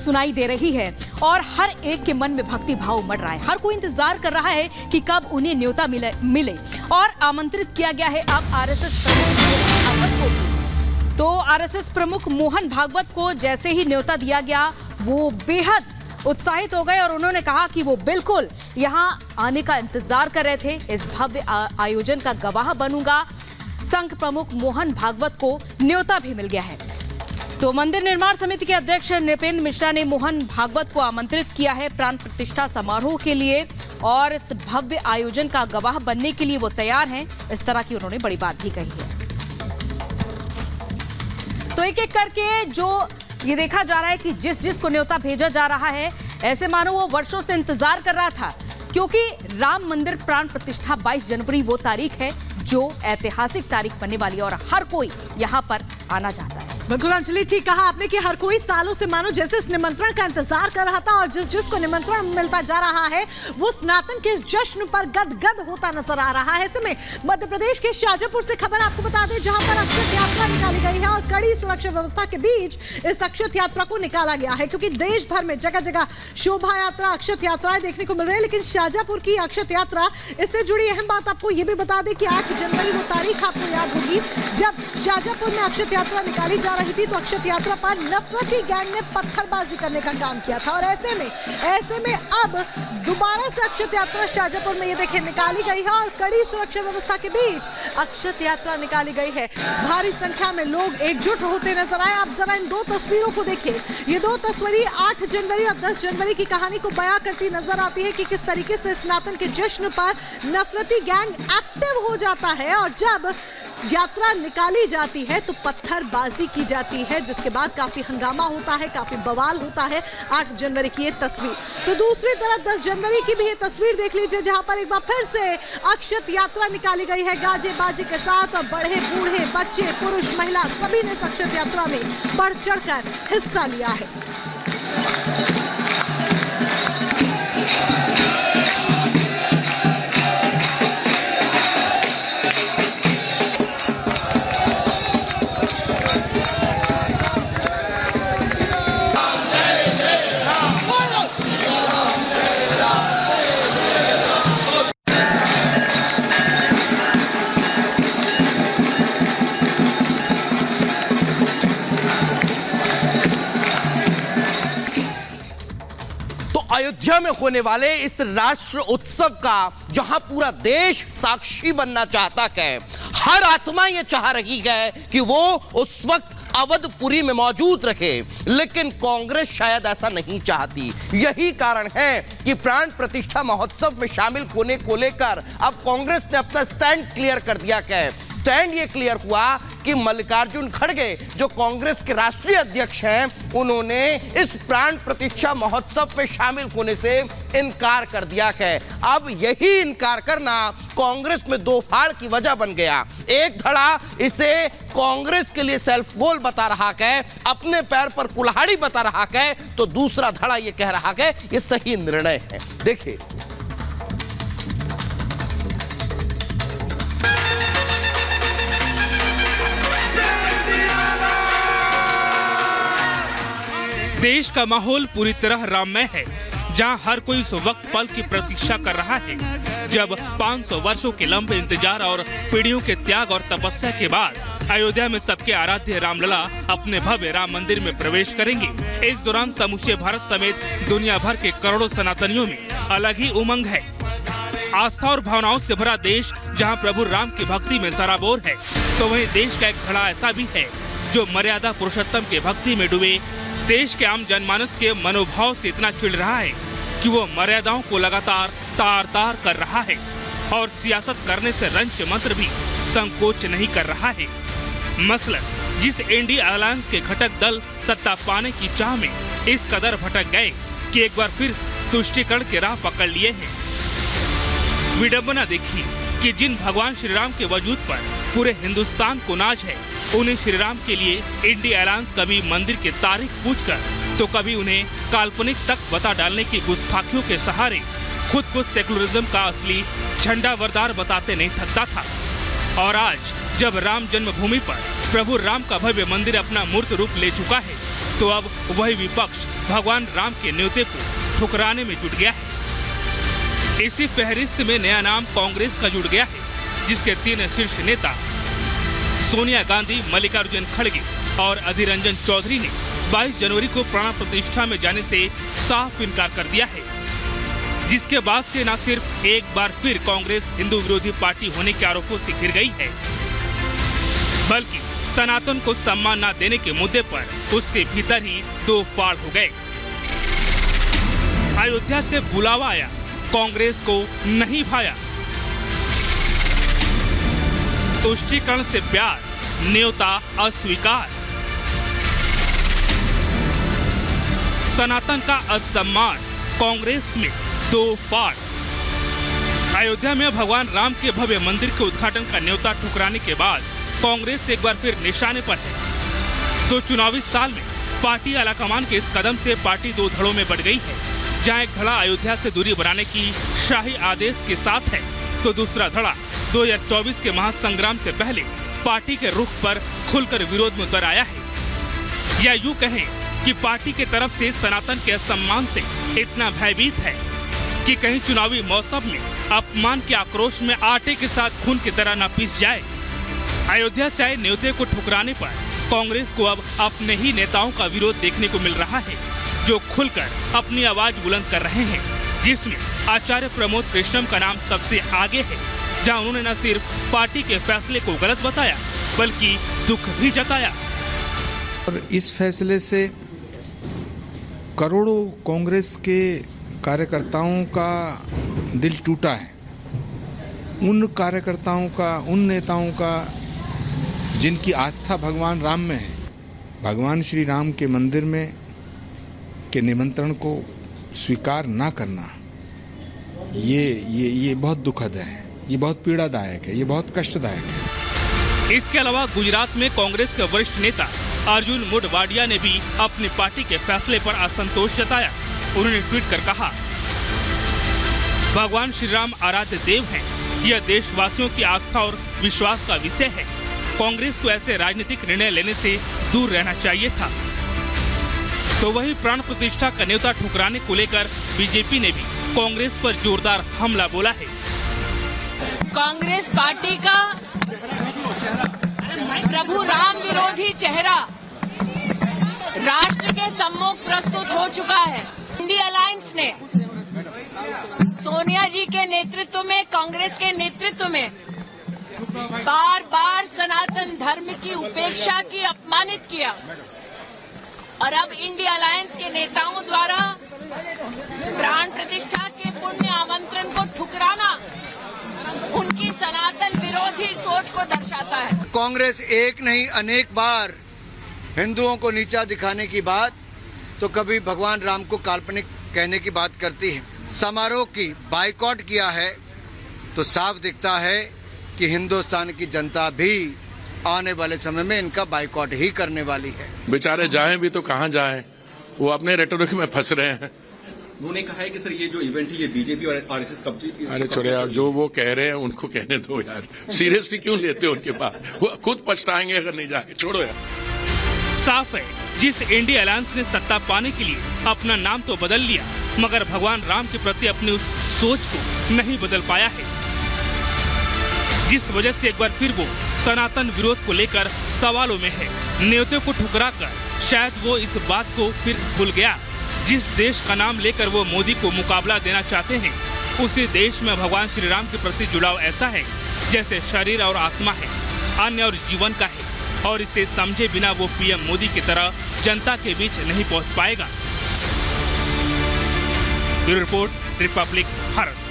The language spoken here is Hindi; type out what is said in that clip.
सुनाई दे रही है और हर एक के मन में भक्ति भाव उमड़ रहा है। हर कोई इंतजार कर रहा है कि कब उन्हें न्योता मिले और आमंत्रित किया गया है अब आरएसएस प्रमुख। तो आरएसएस प्रमुख मोहन भागवत को जैसे ही न्योता दिया गया वो बेहद उत्साहित हो गए और उन्होंने कहा कि वो बिल्कुल यहाँ आने का इंतजार कर रहे थे। इस भव्य आयोजन का गवाह बनूंगा। संघ प्रमुख मोहन भागवत को न्योता भी मिल गया है। तो मंदिर निर्माण समिति के अध्यक्ष नृपेंद्र मिश्रा ने मोहन भागवत को आमंत्रित किया है प्राण प्रतिष्ठा समारोह के लिए और इस भव्य आयोजन का गवाह बनने के लिए वो तैयार हैं। इस तरह की उन्होंने बड़ी बात भी कही है। तो एक एक करके जो ये देखा जा रहा है कि जिस को न्योता भेजा जा रहा है ऐसे मानो वो वर्षों से इंतजार कर रहा था, क्योंकि राम मंदिर प्राण प्रतिष्ठा 22 जनवरी वो तारीख है जो ऐतिहासिक तारीख बनने वाली है और हर कोई यहाँ पर आना चाहता है। बिल्कुल अंजलि, ठीक कहा आपने कि हर कोई सालों से मानो जैसे इस निमंत्रण का इंतजार कर रहा था और जिसको निमंत्रण मिलता जा रहा है वो सनातन के इस जश्न पर गदगद होता नजर आ रहा है। ऐसे में मध्य प्रदेश के शाजापुर से खबर आपको बता दें, जहां पर अक्षत यात्रा निकाली गई है और कड़ी सुरक्षा व्यवस्था के बीच इस अक्षत यात्रा को निकाला गया है, क्योंकि देश भर में जगह जगह शोभा यात्रा, अक्षत यात्राएं देखने को मिल रही है। लेकिन शाजापुर की अक्षत यात्रा, इससे जुड़ी अहम बात आपको ये भी बता दें कि 8 जनवरी वो तारीख आपको याद होगी जब शाजापुर में अक्षत यात्रा निकाली जा रही थी तो अक्षत यात्रा पर नफरती गैंग ने पत्थरबाजी करने का काम किया था और ऐसे में अब दोबारा से अक्षत यात्रा शाजापुर में ये देखिए निकाली गई है और कड़ी सुरक्षा व्यवस्था के बीच अक्षत यात्रा निकाली गई है। भारी संख्या में लोग एकजुट होते नजर आए। आप जरा इन दो तस्वीरों को देखिए। ये दो तस्वीरें 8 जनवरी और 10 जनवरी की कहानी को बयां करती नजर आती है कि किस तरीके से सनातन के जश्न पर नफरती गैंग एक्टिव हो जाता है और जब यात्रा निकाली जाती है तो पत्थरबाजी की जाती है, जिसके बाद काफी हंगामा होता है, काफी बवाल होता है। 8 जनवरी की ये तस्वीर। तो दूसरी तरफ 10 जनवरी की भी ये तस्वीर देख लीजिए, जहां पर एक बार फिर से अक्षत यात्रा निकाली गई है गाजे बाजे के साथ और बड़े बूढ़े बच्चे पुरुष महिला सभी ने इस अक्षत यात्रा में बढ़ चढ़कर हिस्सा लिया है। अयोध्या में होने वाले इस राष्ट्र उत्सव का जहां पूरा देश साक्षी बनना चाहता है, हर आत्मा ये चाह रही है कि वो उस वक्त अवधपुरी में मौजूद रहे, लेकिन कांग्रेस शायद ऐसा नहीं चाहती। यही कारण है कि प्राण प्रतिष्ठा महोत्सव में शामिल होने को लेकर अब कांग्रेस ने अपना स्टैंड क्लियर कर दिया है। स्टैंड ये क्लियर हुआ कि मल्लिकार्जुन खड़गे जो कांग्रेस के राष्ट्रीय अध्यक्ष हैं, उन्होंने इस प्राण प्रतिष्ठा महोत्सव में शामिल होने से इनकार कर दिया है। अब यही इनकार करना कांग्रेस में दो फाड़ की वजह बन गया। एक धड़ा इसे कांग्रेस के लिए सेल्फ गोल बता रहा है, अपने पैर पर कुल्हाड़ी बता रहा है, तो दूसरा धड़ा ये कह रहा है ये सही निर्णय है। देखिए देश का माहौल पूरी तरह राममय है, जहां हर कोई इस वक्त पल की प्रतीक्षा कर रहा है जब 500 वर्षों के लंबे इंतजार और पीढ़ियों के त्याग और तपस्या के बाद अयोध्या में सबके आराध्य रामलला अपने भव्य राम मंदिर में प्रवेश करेंगे। इस दौरान समूचे भारत समेत दुनिया भर के करोड़ों सनातनियों में अलग ही उमंग है। आस्था और भावनाओं से भरा देश जहां प्रभु राम की भक्ति में सराबोर है, तो वहीं देश का एक धड़ा ऐसा भी है जो मर्यादा पुरुषोत्तम के भक्ति में डूबे देश के आम जनमानस के मनोभाव से इतना चिढ़ रहा है कि वो मर्यादाओं को लगातार तार तार कर रहा है और सियासत करने से रंच मंत्र भी संकोच नहीं कर रहा है। मसलन जिस इंडी अलायंस के घटक दल सत्ता पाने की चाह में इस कदर भटक गए कि एक बार फिर तुष्टीकरण की राह पकड़ लिए हैं। विडंबना देखिए कि जिन भगवान श्री राम के वजूद पर पूरे हिंदुस्तान को नाज है, उन्हें श्री राम के लिए इंडी अलायंस कभी मंदिर की तारीख पूछकर तो कभी उन्हें काल्पनिक तक बता डालने की गुस्ताखियों के सहारे खुद को सेकुलरिज्म का असली झंडा वरदार बताते नहीं थकता था। और आज जब राम जन्मभूमि पर प्रभु राम का भव्य मंदिर अपना मूर्त रूप ले चुका है, तो अब वही विपक्ष भगवान राम के न्योते को ठुकराने में जुट गया है। इसी फहरिस्त में नया नाम कांग्रेस का जुड़ गया है, जिसके 3 शीर्ष नेता सोनिया गांधी, मल्लिकार्जुन खड़गे और अधीर रंजन चौधरी ने 22 जनवरी को प्राण प्रतिष्ठा में जाने से साफ इनकार कर दिया है, जिसके बाद से न सिर्फ एक बार फिर कांग्रेस हिंदू विरोधी पार्टी होने के आरोपों से घिर गई है, बल्कि सनातन को सम्मान न देने के मुद्दे पर उसके भीतर ही 2 फाड़ हो गए। अयोध्या से बुलावा आया, कांग्रेस को नहीं भाया। तुष्टीकरण से प्यार, न्योता अस्वीकार। सनातन का असम्मान, कांग्रेस में 2 फाड़। अयोध्या में भगवान राम के भव्य मंदिर के उद्घाटन का न्योता ठुकराने के बाद कांग्रेस एक बार फिर निशाने पर है। तो चुनावी साल में पार्टी आलाकमान के इस कदम से पार्टी 2 धड़ों में बढ़ गई है, जहां एक धड़ा अयोध्या से दूरी बनाने की शाही आदेश के साथ है, तो दूसरा धड़ा 2024 के महासंग्राम से पहले पार्टी के रुख पर खुलकर विरोध में उतर आया है। या यूं कहें कि पार्टी की तरफ से सनातन के सम्मान से इतना भयभीत है कि कहीं चुनावी मौसम में अपमान के आक्रोश में आटे के साथ खून की तरह न पीस जाए। अयोध्या से आए न्योते को ठुकराने पर कांग्रेस को अब अपने ही नेताओं का विरोध देखने को मिल रहा है, जो खुलकर अपनी आवाज बुलंद कर रहे हैं, जिसमें आचार्य प्रमोद कृष्णम का नाम सबसे आगे है, जहां उन्होंने न सिर्फ पार्टी के फैसले को गलत बताया बल्कि दुख भी जताया। और इस फैसले से करोड़ों कांग्रेस के कार्यकर्ताओं का दिल टूटा है। उन कार्यकर्ताओं का, उन नेताओं का जिनकी आस्था भगवान राम में है, भगवान श्री राम के मंदिर में के निमंत्रण को स्वीकार ना करना, ये बहुत दुखद है, ये बहुत पीड़ादायक है, ये बहुत कष्टदायक है। इसके अलावा गुजरात में कांग्रेस के वरिष्ठ नेता अर्जुन मोढवाडिया ने भी अपनी पार्टी के फैसले पर असंतोष जताया। उन्होंने ट्वीट कर कहा, भगवान श्री राम आराध्य देव हैं, यह देशवासियों की आस्था और विश्वास का विषय है। कांग्रेस को ऐसे राजनीतिक निर्णय लेने से दूर रहना चाहिए था। तो वही प्राण प्रतिष्ठा का न्योता ठुकराने को लेकर बीजेपी ने भी कांग्रेस पर जोरदार हमला बोला है। कांग्रेस पार्टी का प्रभु राम विरोधी चेहरा राष्ट्र के सम्मुख प्रस्तुत हो चुका है। इंडिया अलायंस ने सोनिया जी के नेतृत्व में, कांग्रेस के नेतृत्व में बार बार सनातन धर्म की उपेक्षा की, अपमानित किया, और अब इंडिया अलायंस के नेताओं द्वारा प्राण प्रतिष्ठा के पुण्य आमंत्रण को ठुकराना उनकी सनातन विरोधी सोच को दर्शाता है। कांग्रेस एक नहीं अनेक बार हिंदुओं को नीचा दिखाने की बात, तो कभी भगवान राम को काल्पनिक कहने की बात करती है। समारोह की बाइकॉट किया है तो साफ दिखता है कि हिंदुस्तान की जनता भी आने वाले समय में इनका बाइकॉट ही करने वाली है। बेचारे जाएं भी तो कहां जाएं, वो अपने रेटोरिक में फंस रहे हैं। उन्होंने कहा है कि सर ये जो इवेंट है ये बीजेपी और आरएसएस कब्जे। अरे छोड़े आप, जो वो कह रहे हैं उनको कहने दो यार, सीरियसली क्यों लेते हो उनके बात, वो खुद पछताएंगे अगर नहीं जाएंगे, छोड़ो यार। साफ है, जिस इंडिया अलायंस ने सत्ता पाने के लिए अपना नाम तो बदल लिया, मगर भगवान राम के प्रति अपनी उस सोच को नहीं बदल पाया है, जिस वजह से एक बार फिर वो सनातन विरोध को लेकर सवालों में है। न्योते को ठुकराकर शायद वो इस बात को फिर भूल गया, जिस देश का नाम लेकर वो मोदी को मुकाबला देना चाहते हैं, उसी देश में भगवान श्री राम के प्रति जुड़ाव ऐसा है जैसे शरीर और आत्मा है, अन्य और जीवन का है, और इसे समझे बिना वो पीएम मोदी की तरह जनता के बीच नहीं पहुंच पाएगा। Bureau report, Republic Bharat.